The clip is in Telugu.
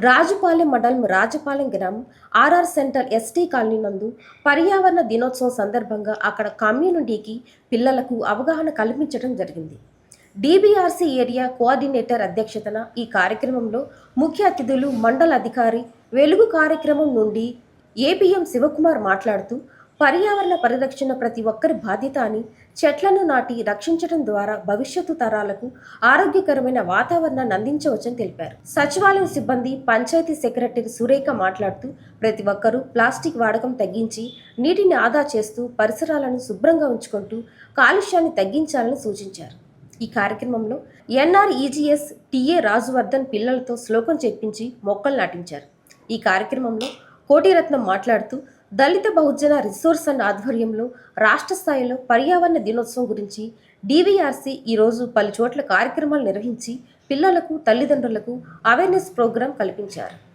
రాజుపాలెం మండలం రాజపాలెం గ్రామం ఆర్ఆర్ సెంటర్ ఎస్టీ కాలనీ నందు పర్యావరణ దినోత్సవం సందర్భంగా అక్కడ కమ్యూనిటీకి పిల్లలకు అవగాహన కల్పించడం జరిగింది. డిబిఆర్సి ఏరియా కోఆర్డినేటర్ అధ్యక్షతన ఈ కార్యక్రమంలో ముఖ్య అతిథులు మండల అధికారి వెలుగు కార్యక్రమం నుండి ఏపీఎం శివకుమార్ మాట్లాడుతూ పర్యావరణ పరిరక్షణ ప్రతి ఒక్కరి బాధ్యత అని, చెట్లను నాటి రక్షించడం ద్వారా భవిష్యత్తు తరాలకు ఆరోగ్యకరమైన వాతావరణాన్ని అందించవచ్చని తెలిపారు. సచివాలయం సిబ్బంది పంచాయతీ సెక్రటరీ సురేఖ మాట్లాడుతూ ప్రతి ఒక్కరూ ప్లాస్టిక్ వాడకం తగ్గించి నీటిని ఆదా చేస్తూ పరిసరాలను శుభ్రంగా ఉంచుకుంటూ కాలుష్యాన్ని తగ్గించాలని సూచించారు. ఈ కార్యక్రమంలో ఎన్ఆర్ఈజీఎస్ టిఏ రాజువర్ధన్ పిల్లలతో శ్లోకం చెప్పించి మొక్కలు నాటించారు. ఈ కార్యక్రమంలో కోటిరత్నం మాట్లాడుతూ దళిత బహుజన రిసోర్స్ అండ్ ఆధ్వర్యంలో రాష్ట్ర స్థాయిలో పర్యావరణ దినోత్సవం గురించి డివిఆర్సి ఈరోజు పలు చోట్ల కార్యక్రమాలు నిర్వహించి పిల్లలకు తల్లిదండ్రులకు అవేర్నెస్ ప్రోగ్రాం కల్పించారు.